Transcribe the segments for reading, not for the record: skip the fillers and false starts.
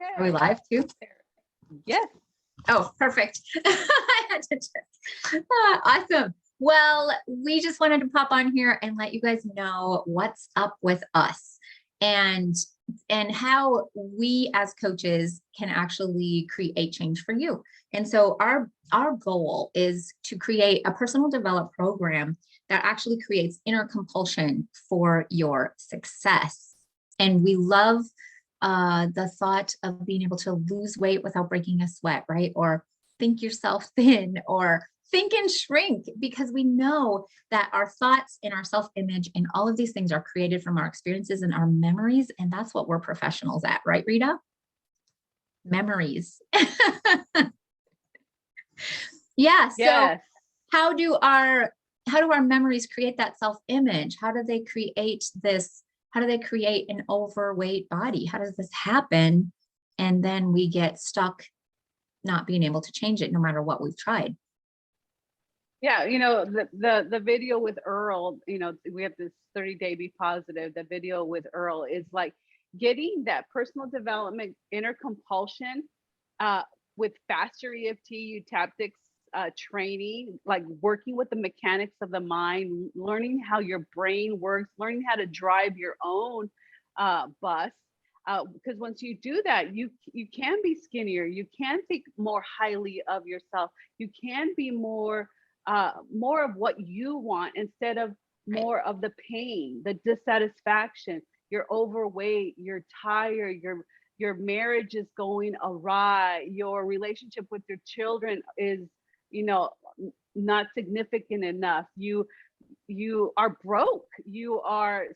Are we live too? Yes. Oh, perfect. I had to check. Awesome. Well, we just wanted to pop on here and let you guys know what's up with us and how we as coaches can actually create change for you. And so our goal is to create a personal development program that actually creates inner compulsion for your success. And we love the thought of being able to lose weight without breaking a sweat, right? Or think yourself thin, or think and shrink, because we know that our thoughts and our self-image and all of these things are created from our experiences and our memories. And that's what we're professionals at, right, Rita? Memories. Yeah. So Yes. how do our memories create that self-image? How do they create this? How do they create an overweight body? How does this happen? And then we get stuck not being able to change it no matter what we've tried. Yeah, the video with Earl, we have this 30-day be positive. The video with Earl is like getting that personal development inner compulsion with faster EFT tactics training, like working with the mechanics of the mind, learning how your brain works, learning how to drive your own bus. Because once you do that, you can be skinnier, you can think more highly of yourself, you can be more of what you want instead of more of the pain, the dissatisfaction. You're overweight, you're tired, your marriage is going awry, your relationship with your children is, not significant enough. You are broke, you are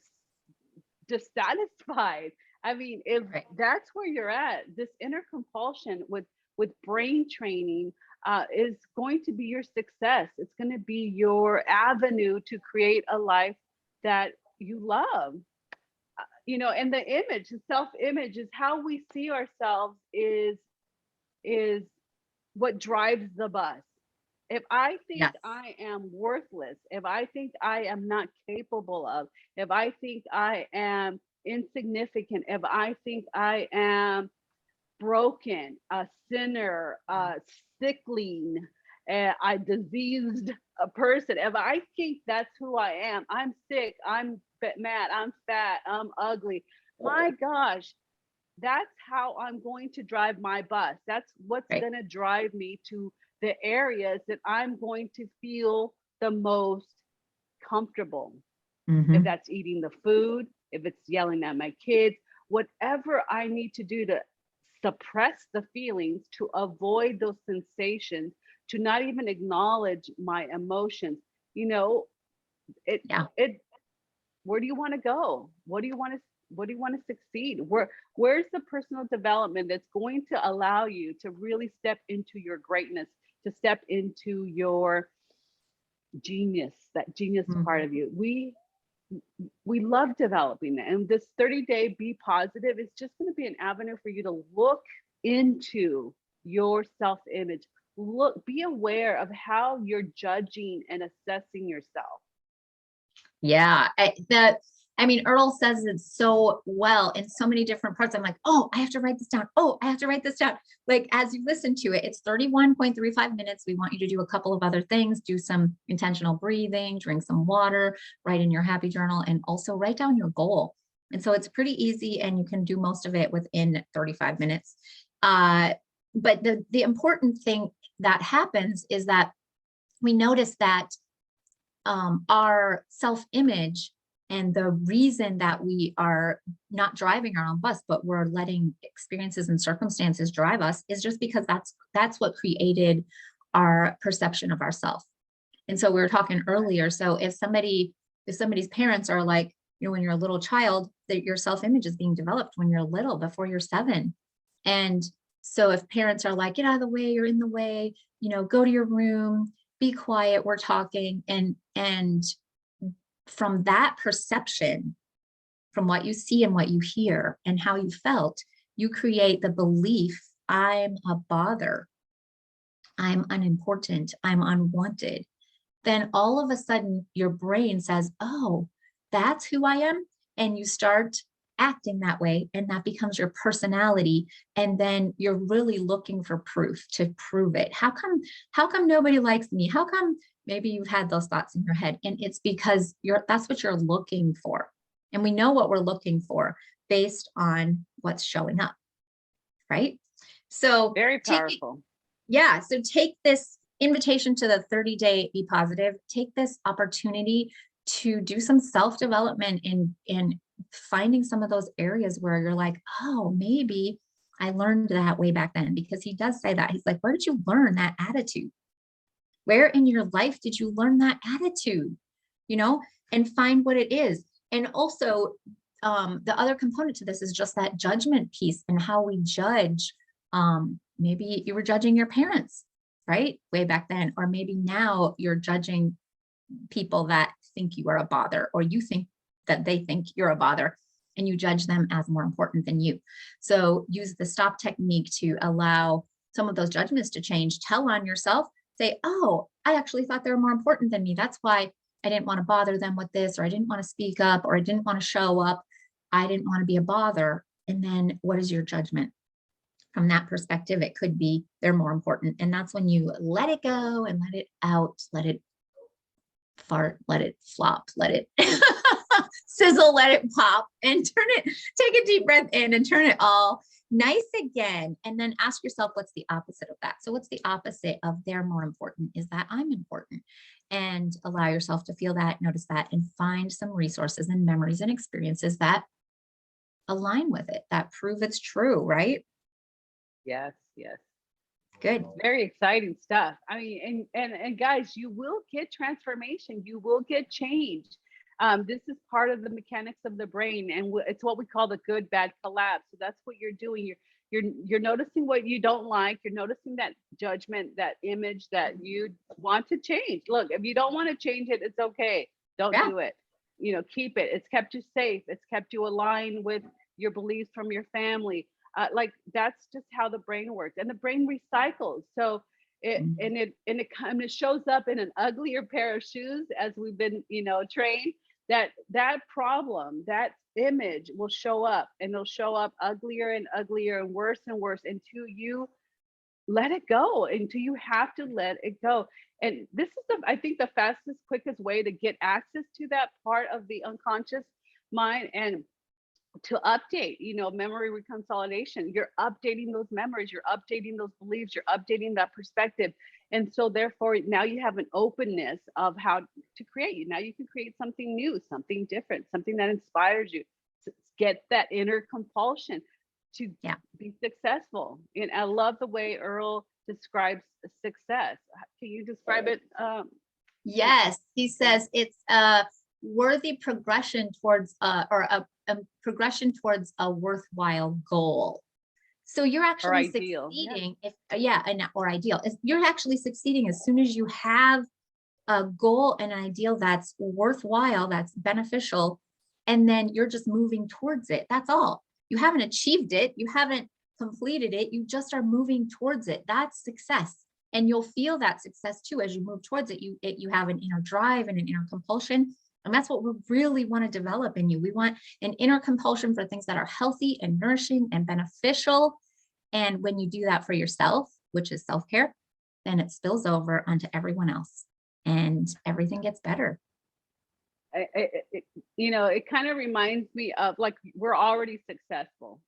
dissatisfied. I mean, if that's where you're at, this inner compulsion with brain training is going to be your success. It's going to be your avenue to create a life that you love. And the image, the self-image, is how we see ourselves is what drives the bus. If I think I am worthless, if I think I am not capable of, if I think I am insignificant, if I think I am broken, a sinner, a sickling, a diseased person, if I think that's who I am, I'm sick, I'm mad, I'm fat, I'm ugly, my gosh, that's how I'm going to drive my bus. That's what's going to drive me to the areas that I'm going to feel the most comfortable. If that's eating the food, if it's yelling at my kids, whatever I need to do to suppress the feelings, to avoid those sensations, to not even acknowledge my emotions. Where do you want to go? What do you want to succeed? Where's the personal development that's going to allow you to really step into your greatness, to step into your genius, that genius part of you? We love developing that. And this 30-day be positive is just going to be an avenue for you to look into your self-image. Be aware of how you're judging and assessing yourself. Yeah. Earl says it so well in so many different parts. I'm like, oh, I have to write this down. Oh, I have to write this down. Like, as you listen to it, it's 31.35 minutes. We want you to do a couple of other things, do some intentional breathing, drink some water, write in your happy journal, and also write down your goal. And so it's pretty easy, and you can do most of it within 35 minutes. But the important thing that happens is that we notice that our self-image and the reason that we are not driving our own bus, but we're letting experiences and circumstances drive us, is just because that's what created our perception of ourselves. And so we were talking earlier. So if somebody's parents are like, when you're a little child, that your self-image is being developed when you're little, before you're 7. And so if parents are like, get out of the way, you're in the way, go to your room, be quiet, we're talking. And from that perception, from what you see and what you hear and how you felt, you create the belief, I'm a bother, I'm unimportant, I'm unwanted. Then all of a sudden your brain says, oh, that's who I am. And you start acting that way, and that becomes your personality. And then you're really looking for proof to prove it. How come nobody likes me? How come? Maybe you've had those thoughts in your head, and it's because that's what you're looking for. And we know what we're looking for based on what's showing up, right? So Very powerful. yeah. So take this invitation to the 30-day Be Positive, take this opportunity to do some self-development in finding some of those areas where you're like, oh, maybe I learned that way back then, because he does say that. He's like, where did you learn that attitude? Where in your life did you learn that attitude? You know, and find what it is. And also, the other component to this is just that judgment piece and how we judge. Maybe you were judging your parents, right? Way back then, or maybe now you're judging people that think you are a bother, or you think that they think you're a bother, and you judge them as more important than you. So use the stop technique to allow some of those judgments to change. Tell on yourself, say, oh, I actually thought they were more important than me. That's why I didn't want to bother them with this, or I didn't want to speak up, or I didn't want to show up. I didn't want to be a bother. And then what is your judgment? From that perspective, it could be they're more important. And that's when you let it go and let it out, let it fart, let it flop, let it sizzle, let it pop, and take a deep breath in and turn it all nice again. And then ask yourself, what's the opposite of that? So what's the opposite of they're more important? Is that I'm important? And allow yourself to feel that, notice that, and find some resources and memories and experiences that align with it, that prove it's true, right? Yes, yes. Good. Very exciting stuff. I mean, and guys, you will get transformation. You will get change. This is part of the mechanics of the brain, and it's what we call the good bad collapse. So that's what you're doing. You're noticing what you don't like. You're noticing that judgment, that image that you want to change. Look, if you don't want to change it, it's okay. Don't Yeah. do it. You know, keep it. It's kept you safe. It's kept you aligned with your beliefs from your family. Like that's just how the brain works, and the brain recycles. So it kind of shows up in an uglier pair of shoes, as we've been, trained. That problem, that image will show up, and it'll show up uglier and uglier and worse until you let it go, until you have to let it go. And this is I think the fastest, quickest way to get access to that part of the unconscious mind, and to update, memory reconsolidation. You're updating those memories, you're updating those beliefs, you're updating that perspective. And so therefore now you have an openness of how to create. Now you can create something new, something different, something that inspires you to get that inner compulsion to be successful. And I love the way Earl describes success. Can you describe it? Yes, he says it's a worthy progression towards or a progression towards a worthwhile goal. So you're actually succeeding or ideal. If you're actually succeeding as soon as you have a goal and an ideal that's worthwhile, that's beneficial, and then you're just moving towards it. That's all. You haven't achieved it, you haven't completed it, you just are moving towards it. That's success. And you'll feel that success too as you move towards it. You have an inner drive and an inner compulsion. And that's what we really want to develop in you. We want an inner compulsion for things that are healthy and nourishing and beneficial. And when you do that for yourself, which is self-care, then it spills over onto everyone else and everything gets better. It kind of reminds me of, like, we're already successful.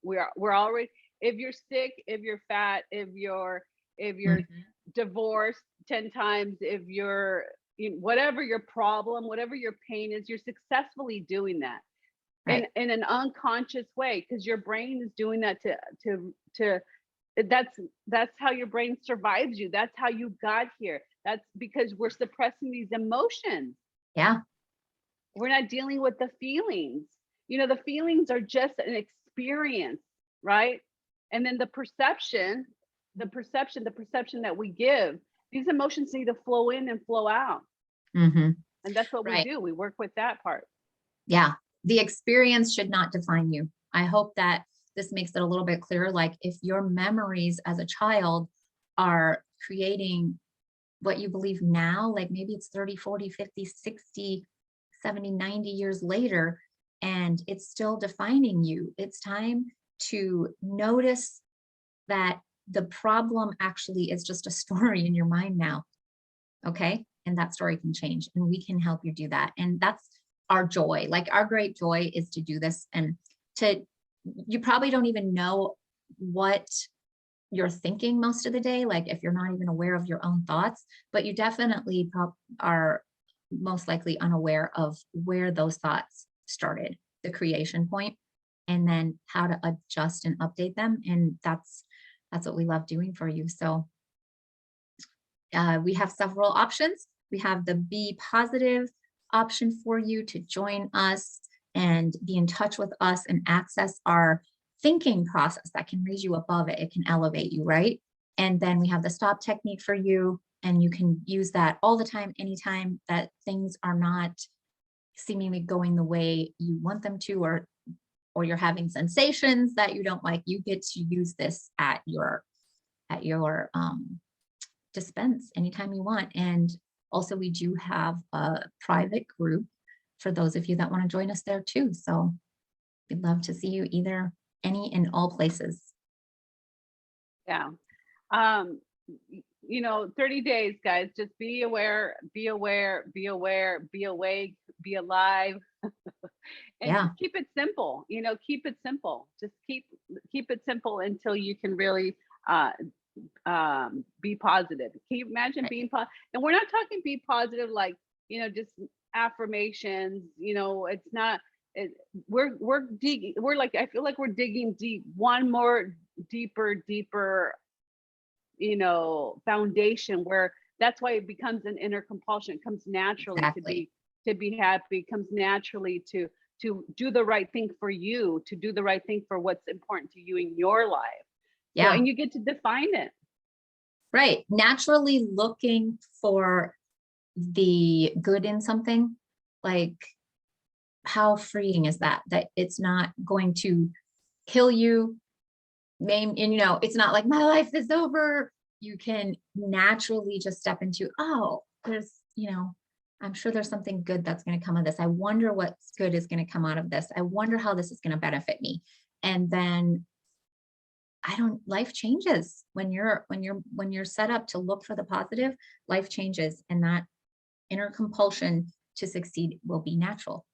We're already, if you're sick, if you're fat, if you're divorced 10 times, if you're whatever your problem, whatever your pain is, you're successfully doing that. Right. In an unconscious way, because your brain is doing that to that's how your brain survives you. That's how you got here. That's because we're suppressing these emotions. Yeah. We're not dealing with the feelings. The feelings are just an experience, right? And then the perception that we give, these emotions need to flow in and flow out. Mm-hmm. And that's what we do. We work with that part. Yeah. The experience should not define you. I hope that this makes it a little bit clearer. Like, if your memories as a child are creating what you believe now, like maybe it's 30, 40, 50, 60, 70, 90 years later, and it's still defining you. It's time to notice that the problem actually is just a story in your mind now. Okay. And that story can change, and we can help you do that. And that's our joy. Like, our great joy is to do this, and you probably don't even know what you're thinking most of the day. Like, if you're not even aware of your own thoughts, but you definitely are most likely unaware of where those thoughts started, the creation point, and then how to adjust and update them. And that's what we love doing for you. So we have several options. We have the Be Positive option for you to join us and be in touch with us and access our thinking process that can raise you above it. It can elevate you, right? And then we have the Stop technique for you, and you can use that all the time, anytime that things are not seemingly going the way you want them to, or you're having sensations that you don't like. You get to use this at your dispense anytime you want. And also, we do have a private group for those of you that want to join us there too. So we'd love to see you either, any and all places. Yeah. 30 days, guys. Just be aware, be aware, be aware, be awake, be alive, and Yeah, just keep it simple. Keep it simple. Just keep it simple until you can really uh, be positive. Can you imagine right. being positive? And we're not talking be positive like just affirmations. It's not. It, we're digging. We're like, I feel like we're digging deep, one more deeper foundation, where that's why it becomes an inner compulsion. It comes naturally Exactly. to be happy. It comes naturally to do the right thing for you, to do the right thing for what's important to you in your life. So, Yeah, and you get to define it. right. Naturally looking for the good in something, like, how freeing is that? That it's not going to kill you, maim, and it's not like my life is over. You can naturally just step into, oh, I'm sure there's something good that's going to come of this. I wonder what's good is going to come out of this. I wonder how this is going to benefit me. And then life changes when you're set up to look for the positive. Life changes, and that inner compulsion to succeed will be natural.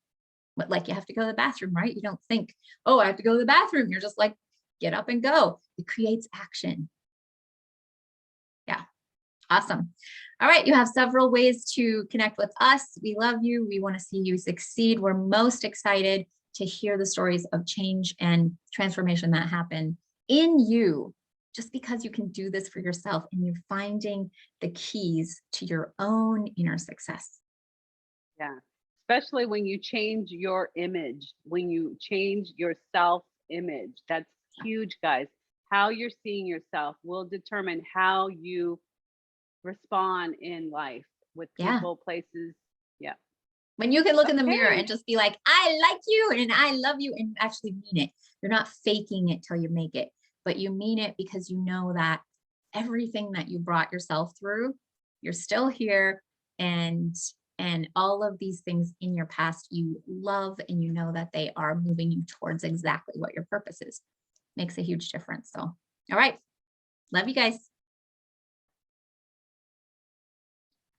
But, like, you have to go to the bathroom, right? You don't think, oh, I have to go to the bathroom. You're just like, get up and go. It creates action. Yeah. Awesome. All right. You have several ways to connect with us. We love you. We want to see you succeed. We're most excited to hear the stories of change and transformation that happen in you, just because you can do this for yourself and you're finding the keys to your own inner success. Yeah. Especially when you change your image, when you change your self image. That's huge, guys. How you're seeing yourself will determine how you respond in life, with Yeah. people, places. Yeah. When you can look in the mirror Okay. and just be like, I like you and I love you, and actually mean it. You're not faking it till you make it, but you mean it because you know that everything that you brought yourself through, you're still here, and all of these things in your past you love, and you know that they are moving you towards exactly what your purpose is. Makes a huge difference. So, all right. Love you guys.